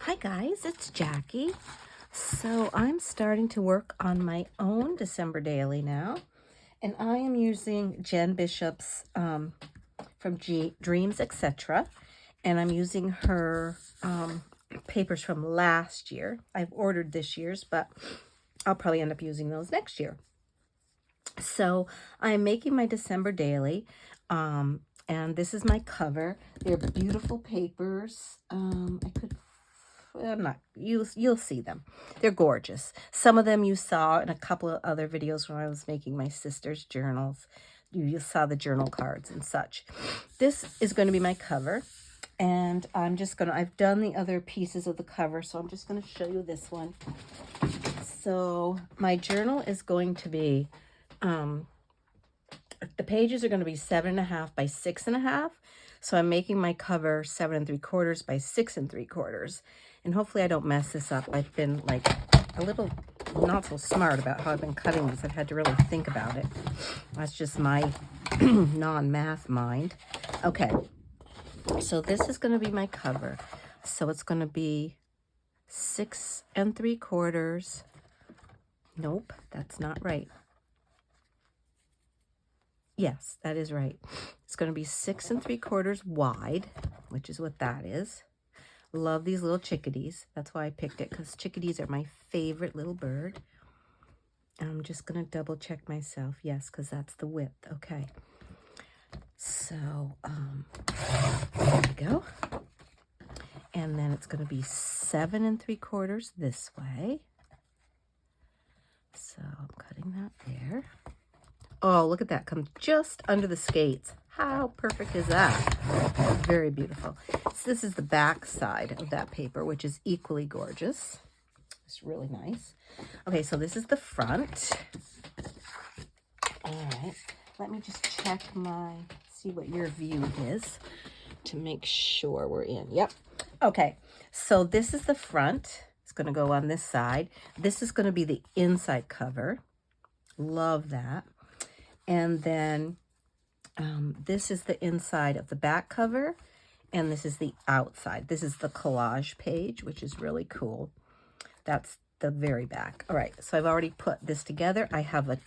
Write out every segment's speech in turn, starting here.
Hi guys, it's Jackie. So I'm starting to work on my own December daily now, and I am using Jen Bishop's from Dreams, etc. And I'm using her papers from last year. I've ordered this year's, but I'll probably end up using those next year. So I'm making my December daily, and this is my cover. They're beautiful papers. I'm not, you'll see them. They're gorgeous. Some of them you saw in a couple of other videos when I was making my sister's journals. You saw the journal cards and such. This is going to be my cover, and I've done the other pieces of the cover, so I'm just going to show you this one. So my journal is going to be, the pages are going to be 7.5 by 6.5. So I'm making my cover 7 3/4 by 6 3/4. And hopefully I don't mess this up. I've been like a little not so smart about how I've been cutting these. I've had to really think about it. That's just my non-math mind. Okay, so this is going to be my cover. So it's going to be 6 3/4. Nope, that's not right. Yes, that is right. It's going to be 6 3/4 wide, which is what that is. Love these little chickadees. That's why I picked it, because chickadees are my favorite little bird. And I'm just going to double check myself. Yes, because that's the width. Okay. So, there we go. And then it's going to be 7 3/4 this way. So I'm cutting that there. Oh, look at that. Comes just under the skates. How perfect is that? Very beautiful. So this is the back side of that paper, which is equally gorgeous. It's really nice. Okay, so this is the front. All right. Let me just check see what your view is to make sure we're in. Yep. Okay, so this is the front. It's going to go on this side. This is going to be the inside cover. Love that. And then this is the inside of the back cover, and this is the outside. This is the collage page, which is really cool. That's the very back. All right, so I've already put this together. I have a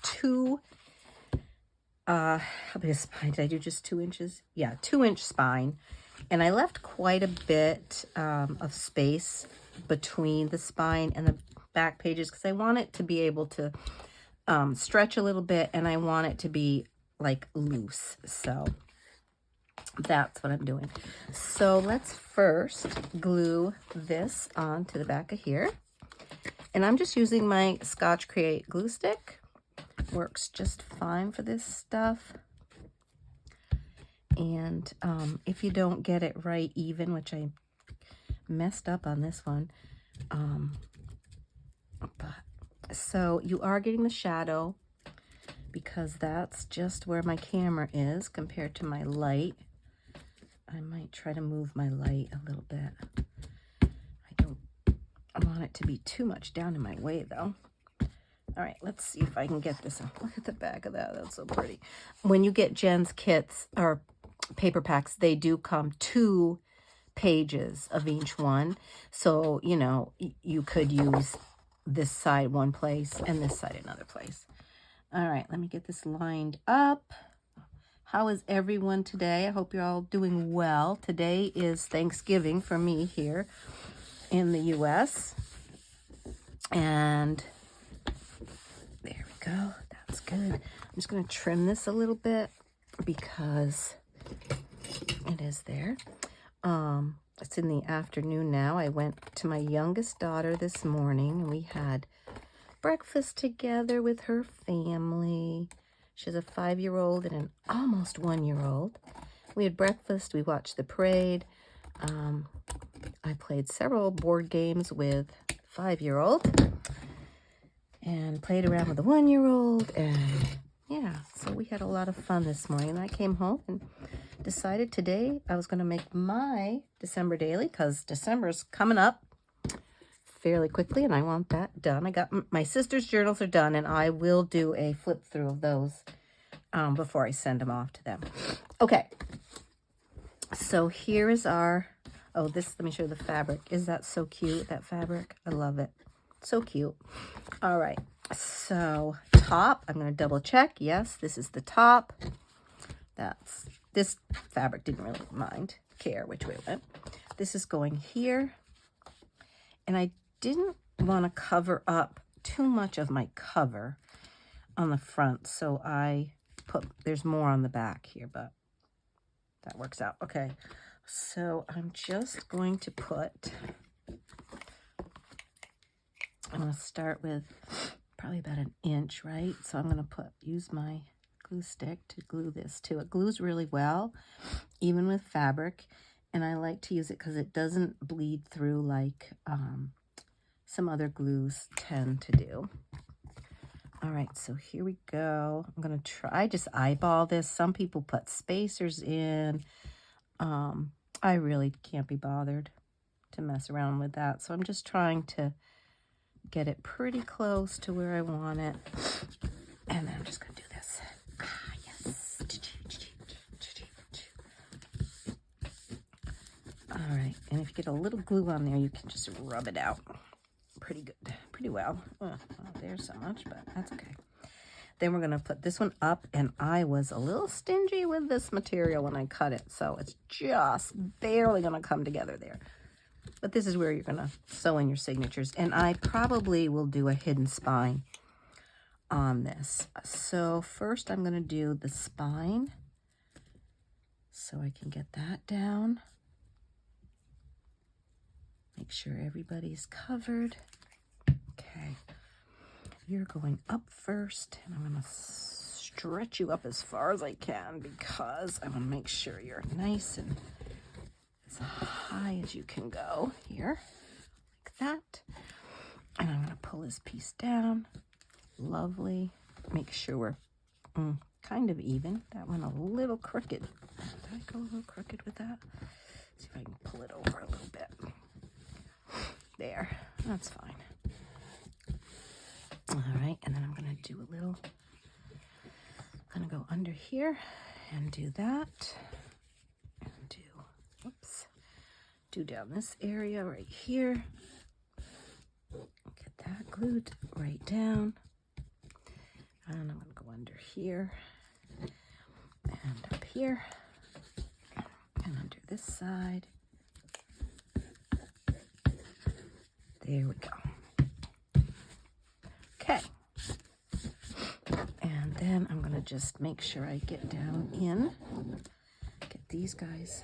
how big a spine? Did I do just 2 inches? Yeah, 2-inch spine. And I left quite a bit of space between the spine and the back pages because I want it to be able to stretch a little bit, and I want it to be like loose. So that's what I'm doing. So let's first glue this onto the back of here. And I'm just using my Scotch Create glue stick. Works just fine for this stuff. And if you don't get it right even, which I messed up on this one, so you are getting the shadow because that's just where my camera is compared to my light. I might try to move my light a little bit. I don't want it to be too much down in my way though. All right, let's see if I can get this. Look at the back of that. That's so pretty. When you get Jen's kits or paper packs, they do come 2 pages of each one. So, you know, you could use this side one place and this side another place. All right, let me get this lined up. How is everyone today? I hope you're all doing well. Today is Thanksgiving for me here in the U.S. And there we go. That's good. I'm just going to trim this a little bit because it is there. It's in the afternoon now. I went to my youngest daughter this morning, and we had breakfast together with her family. She has a 5-year-old and an almost 1-year-old. We had breakfast. We watched the parade. I played several board games with 5-year-old and played around with the 1-year-old. And yeah, so we had a lot of fun this morning. And I came home and decided today I was going to make my December daily because December's coming up fairly quickly and I want that done. I got my sister's journals are done, and I will do a flip through of those before I send them off to them. Okay, so here is our Oh, this, let me show you the fabric. Is that so cute, that fabric? I love it. So cute. All right, so top, I'm gonna double check. Yes, this is the top. This fabric didn't really care which way it went. This is going here. And I didn't want to cover up too much of my cover on the front, so I put, there's more on the back here, but that works out. Okay, so I'm just going to put, I'm going to start with probably about an inch, right? So I'm going to use my glue stick to glue this too. It glues really well, even with fabric, and I like to use it because it doesn't bleed through like some other glues tend to do. All right, so here we go. I'm gonna try, just eyeball this. Some people put spacers in. I really can't be bothered to mess around with that. So I'm just trying to get it pretty close to where I want it. And then I'm just gonna do this. Ah, yes. All right, and if you get a little glue on there, you can just rub it out. Pretty good, pretty well. Well, there's so much, but that's okay. Then we're gonna put this one up, and I was a little stingy with this material when I cut it, so it's just barely gonna come together there. But this is where you're gonna sew in your signatures, and I probably will do a hidden spine on this. So first I'm gonna do the spine so I can get that down. Make sure everybody's covered. Okay, you're going up first, and I'm gonna stretch you up as far as I can because I wanna make sure you're nice and as high as you can go here, like that. And I'm gonna pull this piece down. Lovely. Make sure we're kind of even. That went a little crooked. Did I go a little crooked with that? See if I can pull it over a little bit. There, that's fine. All right, and then I'm gonna do a little, I'm gonna go under here and do that. And do down this area right here. Get that glued right down. And I'm gonna go under here and up here and under this side. There we go. Okay. And then I'm gonna just make sure I get down in, get these guys,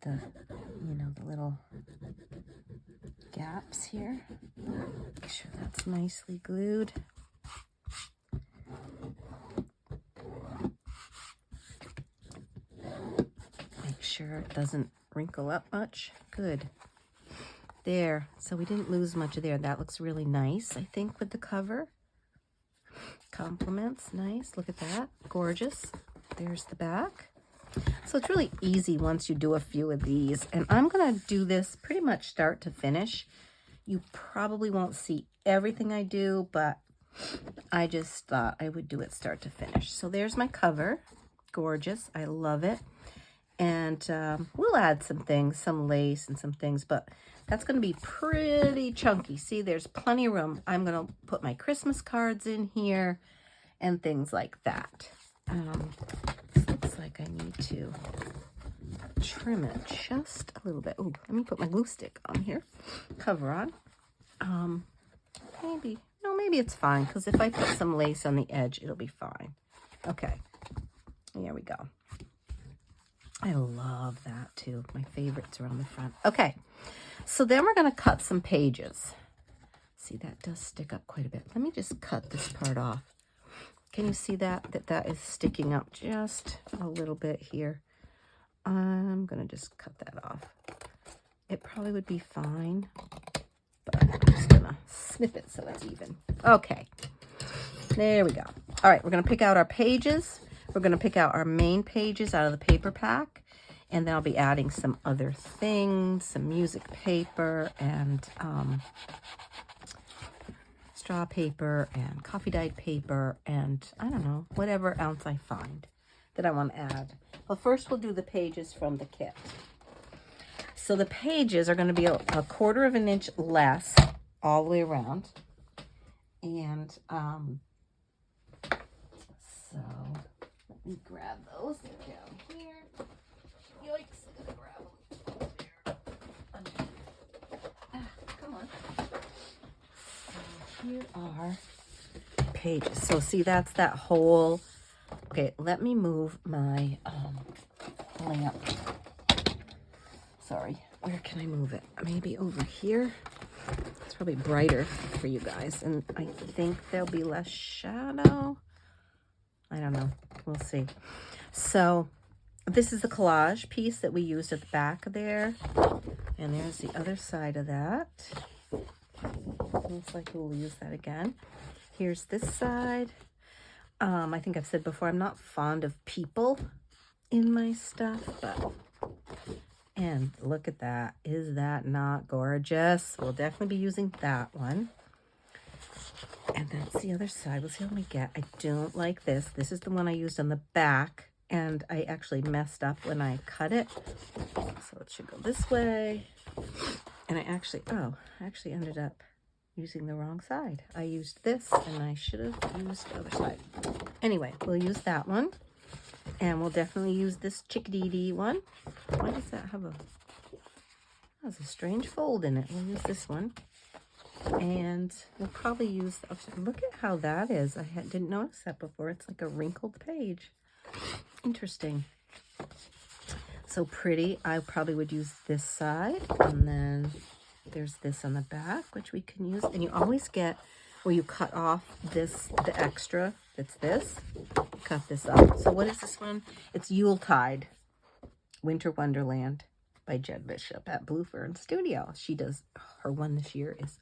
the little gaps here. Make sure that's nicely glued. Make sure it doesn't wrinkle up much. Good. There, so we didn't lose much of there. That looks really nice, I think, with the cover. Compliments, nice. Look at that, gorgeous. There's the back. So it's really easy once you do a few of these. And I'm gonna do this pretty much start to finish. You probably won't see everything I do, but I just thought I would do it start to finish. So there's my cover, gorgeous, I love it. And we'll add some things, some lace and some things, but that's going to be pretty chunky. See, there's plenty of room. I'm going to put my Christmas cards in here and things like that. This looks like I need to trim it just a little bit. Oh, let me put my glue stick on here. Cover on. Maybe it's fine, because if I put some lace on the edge, it'll be fine. Okay, here we go. I love that too. My favorites are on the front. Okay, so then we're going to cut some pages. See, that does stick up quite a bit. Let me just cut this part off. Can you see that is sticking up just a little bit here? I'm going to just cut that off. It probably would be fine, but I'm just going to snip it so it's even. Okay, there we go. All right, we're going to pick out our pages. We're going to pick out our main pages out of the paper pack, and then I'll be adding some other things, some music paper and straw paper and coffee dyed paper and I don't know, whatever else I find that I want to add. Well, first we'll do the pages from the kit. So the pages are going to be a 1/4 of an inch less all the way around. And so let me grab those down here. Yikes, I'm gonna grab them there. Come on. So here are pages. So see, that's that whole. Okay, let me move my lamp. Sorry, where can I move it? Maybe over here. It's probably brighter for you guys, and I think there'll be less shadow. I don't know. We'll see. So this is the collage piece that we used at the back there, and there's the other side of that. Looks like we'll use that again. Here's this side. I think I've said before, I'm not fond of people in my stuff, but, and look at that. Is that not gorgeous? We'll definitely be using that one. And that's the other side. We'll see what we get. I don't like this. This is the one I used on the back, and I actually messed up when I cut it. So it should go this way. And I actually ended up using the wrong side. I used this, and I should have used the other side. Anyway, we'll use that one. And we'll definitely use this chickadee one. Why does that have has a strange fold in it? We'll use this one. And we'll probably use, look at how that is. I didn't notice that before. It's like a wrinkled page. Interesting. So pretty. I probably would use this side. And then there's this on the back, which we can use. And you always get, where you cut off this, the extra, that's this. Cut this up. So what is this one? It's Yuletide Winter Wonderland by Jen Bishop at Blue Fern Studio. She does, her one this year is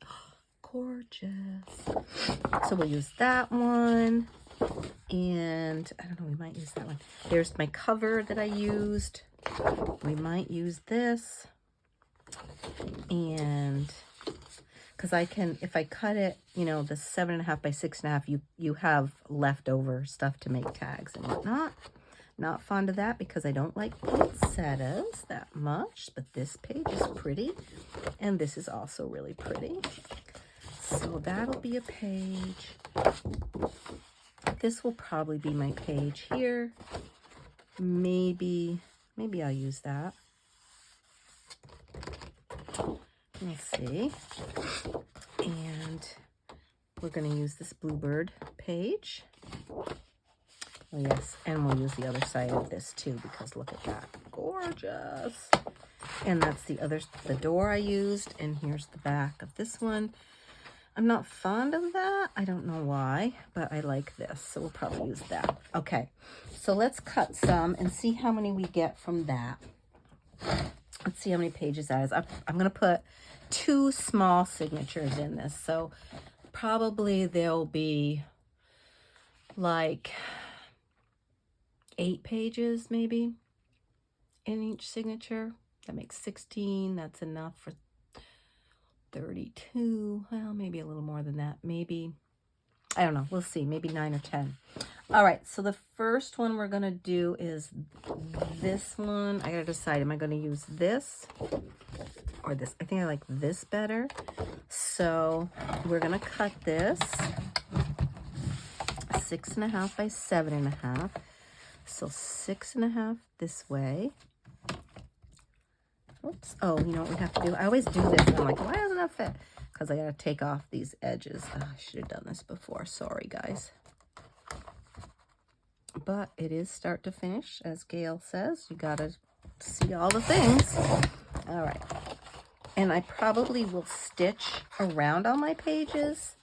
gorgeous. So we'll use that one. And I don't know, we might use that one. There's my cover that I used. We might use this. And because I can, if I cut it, you know, the 7.5 by 6.5, you have leftover stuff to make tags and whatnot. Not fond of that because I don't like poinsettias that much, but this page is pretty, and this is also really pretty. So that'll be a page. This will probably be my page here. Maybe I'll use that. Let's see. And we're going to use this bluebird page. Oh, yes. And we'll use the other side of this too, because look at that. Gorgeous. And that's the door I used. And here's the back of this one. I'm not fond of that. I don't know why, but I like this. So we'll probably use that. Okay. So let's cut some and see how many we get from that. Let's see how many pages that is. I'm going to put 2 small signatures in this. So probably there'll be like 8 pages maybe in each signature. That makes 16. That's enough for 32. Well, maybe a little more than that. Maybe, I don't know. We'll see. Maybe 9 or 10. All right. So the first one we're going to do is this one. I got to decide. Am I going to use this or this? I think I like this better. So we're going to cut this 6.5 by 7.5. So 6.5 this way. Oops. Oh, you know what we have to do? I always do this. And I'm like, why doesn't that fit? Because I got to take off these edges. Oh, I should have done this before. Sorry, guys. But it is start to finish, as Gail says. You got to see all the things. All right. And I probably will stitch around on my pages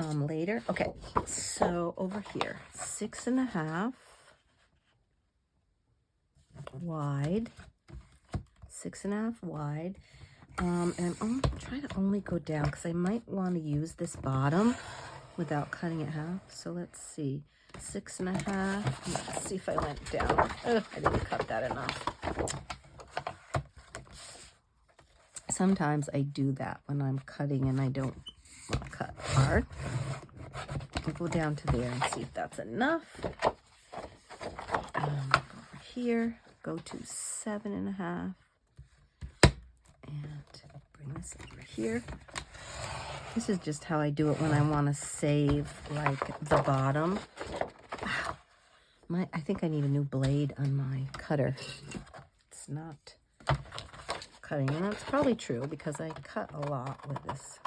later. Okay. So over here, 6.5 wide. 6.5 wide. And I'm trying to only go down because I might want to use this bottom without cutting it half. So let's see. 6.5. Let's see if I went down. Oh, I didn't cut that enough. Sometimes I do that when I'm cutting and I don't want to cut hard. I'll go down to there and see if that's enough. Over here, go to 7.5. this over here. This is just how I do it when I want to save like the bottom. Wow. I think I need a new blade on my cutter. It's not cutting, and that's probably true because I cut a lot with this.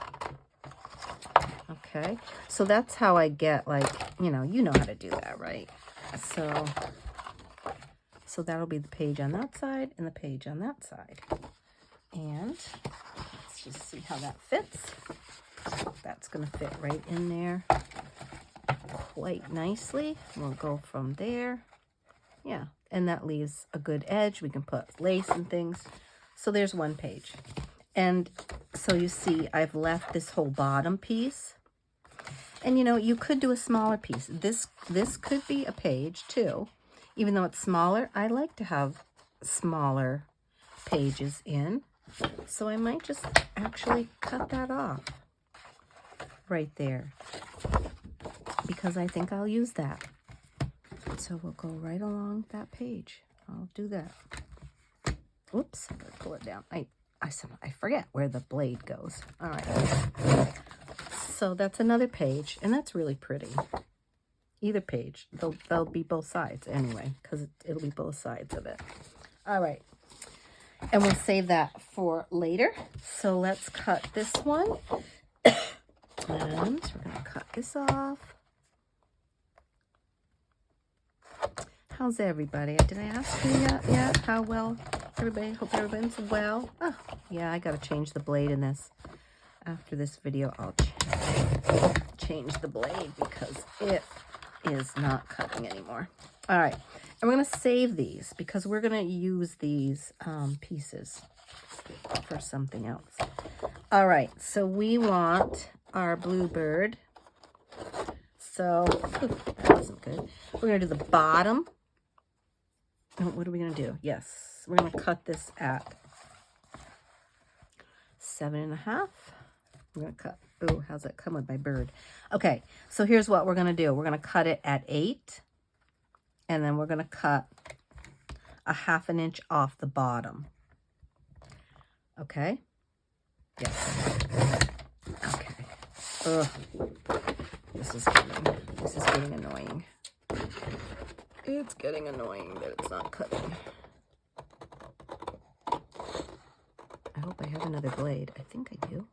Okay, so that's how I get, like, you know how to do that, right? So that'll be the page on that side and the page on that side. And let's just see how that fits. That's going to fit right in there quite nicely. We'll go from there. Yeah, and that leaves a good edge. We can put lace and things. So there's one page. And so you see I've left this whole bottom piece. And you could do a smaller piece. This could be a page too. Even though it's smaller, I like to have smaller pages in. So I might just actually cut that off right there, because I think I'll use that. So we'll go right along that page. I'll do that. Whoops, I gotta pull it down. I forget where the blade goes. All right. So that's another page, and that's really pretty. Either page, they'll be both sides anyway, because it'll be both sides of it. All right. And we'll save that for later. So let's cut this one. And we're going to cut this off. How's everybody? Did I ask you yet how well everybody? Hope everyone's well. Oh, yeah, I got to change the blade in this. After this video, I'll change the blade because it is not cutting anymore. All right. And we're going to save these because we're going to use these pieces for something else. All right. So we want our bluebird. So that wasn't good. We're going to do the bottom. And what are we going to do? Yes. We're going to cut this at 7.5. We're going to cut. Oh, how's that come with my bird? Okay. So here's what we're going to do. We're going to cut it at 8. And then we're going to cut a 1/2 inch off the bottom. Okay? Yes. Okay. Ugh. This is getting annoying. It's getting annoying that it's not cutting. I hope I have another blade. I think I do.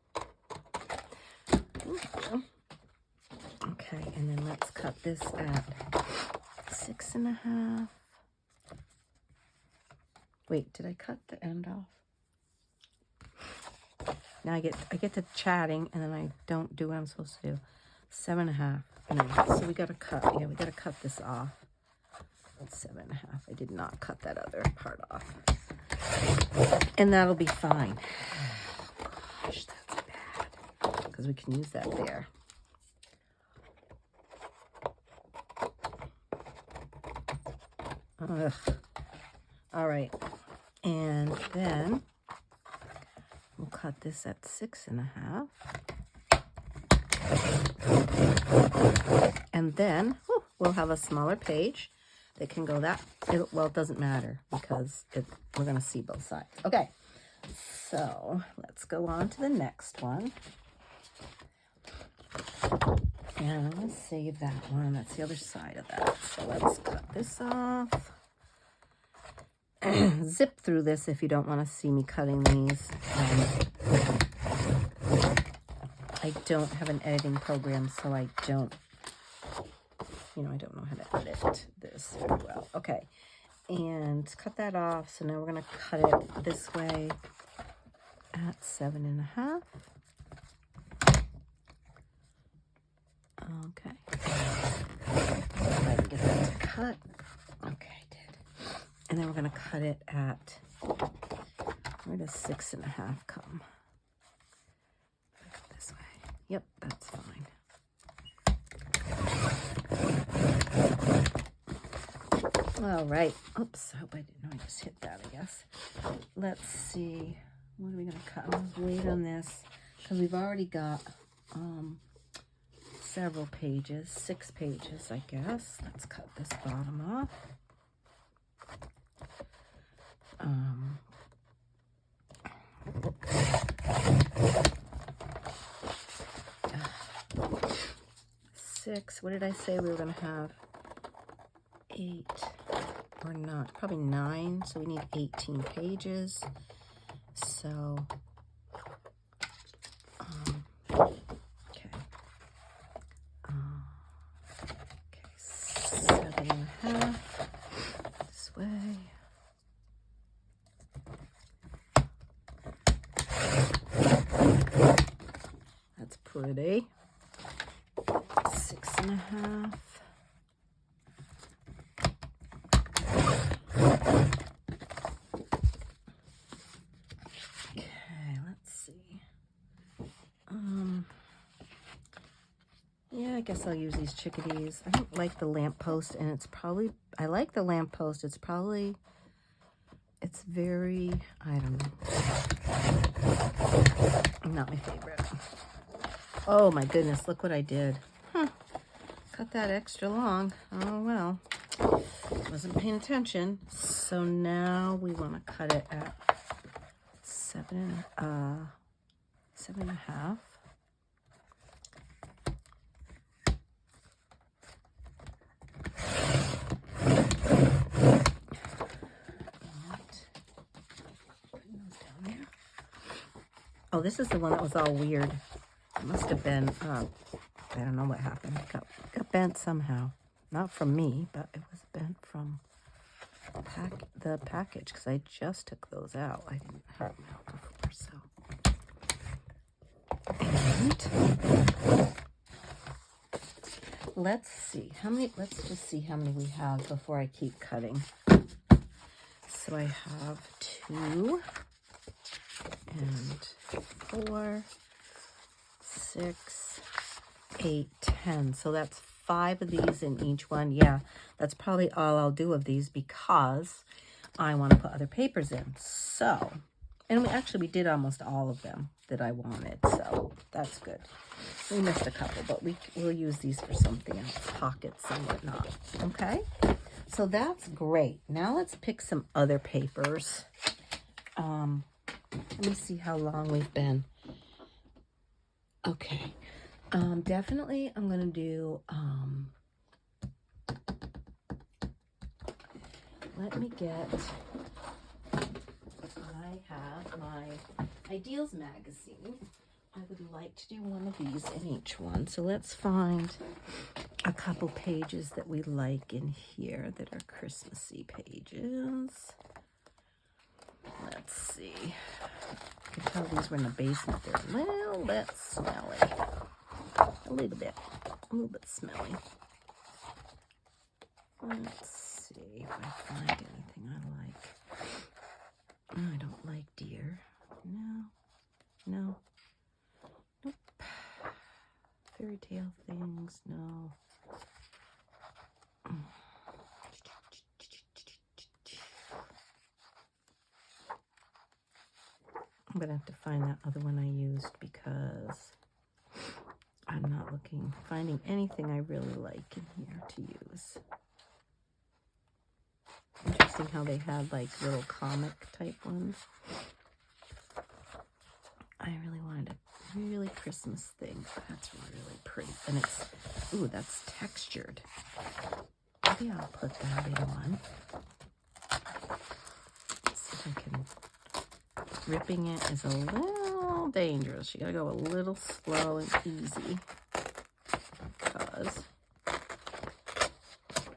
Okay, and then let's cut this at 6.5. Wait, did I cut the end off? Now I get to chatting and then I don't do what I'm supposed to do. 7.5. No, so we gotta cut. Yeah, we gotta cut this off. That's 7.5. I did not cut that other part off, and that'll be fine. Oh, gosh, that's bad because we can use that there. Ugh. All right, and then we'll cut this at 6.5, and then we'll have a smaller page that can go that. Well, it doesn't matter because we're going to see both sides. Okay, so let's go on to the next one. And I'm going to save that one. That's the other side of that. So let's cut this off. Zip through this if you don't want to see me cutting these. I don't have an editing program, so I don't know how to edit this very well. Okay, and cut that off. So now we're going to cut it this way at 7.5. Okay. If I can get that to cut. Okay, I did. And then we're going to cut it at, where does 6.5 come? This way. Yep, that's fine. All right. Oops, I hope I didn't know I just hit that, I guess. Let's see. What are we going to cut? I'm going to wait on this because we've already got several pages, 6 pages, I guess. Let's cut this bottom off. 6. What did I say we were going to have? 8 or not? Probably 9. So we need 18 pages. So, okay. Okay, 7.5 this way. That's pretty. 6.5. Okay, let's see. Yeah, I guess I'll use these chickadees. I don't like the lamppost, and it's probably, I like the lamppost. It's probably, it's very, I don't know. Not my favorite. Oh my goodness, look what I did. Huh. Cut that extra long. Oh well. Wasn't paying attention. So now we want to cut it at 7.5. Oh, this is the one that was all weird. It must have been, I don't know what happened. It got bent somehow. Not from me, but it was bent from the package, because I just took those out. I didn't have them out before, so. And let's see how many. Let's just see how many we have before I keep cutting. So I have 2 and 4, 6, 8, 10. So that's 5 of these in each one. Yeah, that's probably all I'll do of these, because I want to put other papers in. So, and we did almost all of them that I wanted, so that's good. We missed a couple, but we'll use these for something else, pockets and whatnot. Okay, so that's great. Now let's pick some other papers. Let me see how long we've been. Okay. Definitely I'm going to do, let me get, I have my Ideals magazine. I would like to do one of these in each one. So let's find a couple pages that we like in here that are Christmassy pages. Let's see. I can tell these were in the basement. They're a little bit smelly. A little bit smelly. Let's see if I find anything I like. I don't like deer. No. Nope. Fairy tale things, no. I'm gonna have to find that other one I used, because I'm not finding anything I really like in here to use. Interesting how they had like little comic type ones. I really wanted a really Christmas thing. That's really pretty. And it's, ooh, that's textured. Maybe I'll put that in one. Let's see if I can. Ripping it is a little dangerous. You gotta go a little slow and easy. Because,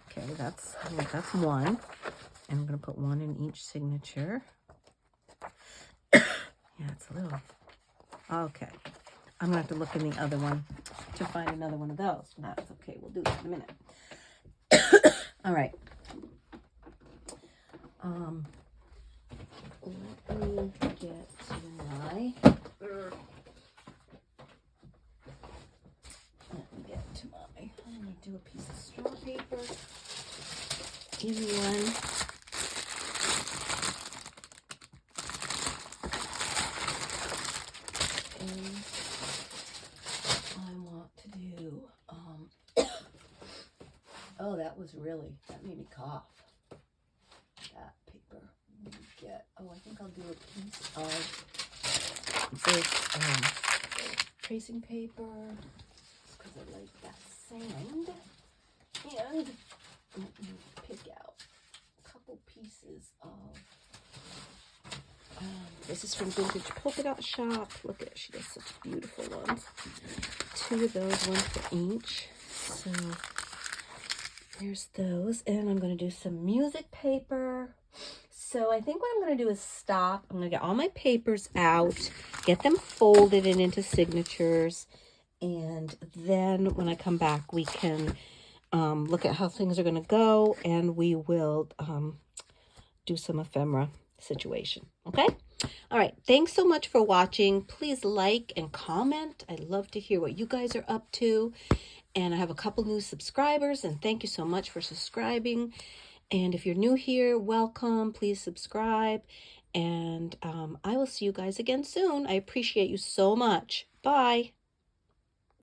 okay, that's one. And I'm gonna put one in each signature. Yeah, it's a little, okay. I'm gonna have to look in the other one to find another one of those. That's okay, we'll do that in a minute. All right. Let me get to my, I'm gonna do a piece of straw paper. Give me one. And I want to do, oh, that made me cough. That paper. Oh, I think I'll do a piece of this tracing paper, because I like that sand. And let me pick out a couple pieces of, this is from Vintage Polka Dot Shop. Look at, she does such beautiful ones. 2 of those, 1 for each. So there's those. And I'm going to do some music paper. So I think what I'm going to do is stop. I'm going to get all my papers out, get them folded and into signatures. And then when I come back, we can look at how things are going to go, and we will do some ephemera situation. Okay? All right. Thanks so much for watching. Please like and comment. I'd love to hear what you guys are up to. And I have a couple new subscribers, and thank you so much for subscribing. And if you're new here, welcome. Please subscribe. And I will see you guys again soon. I appreciate you so much. Bye.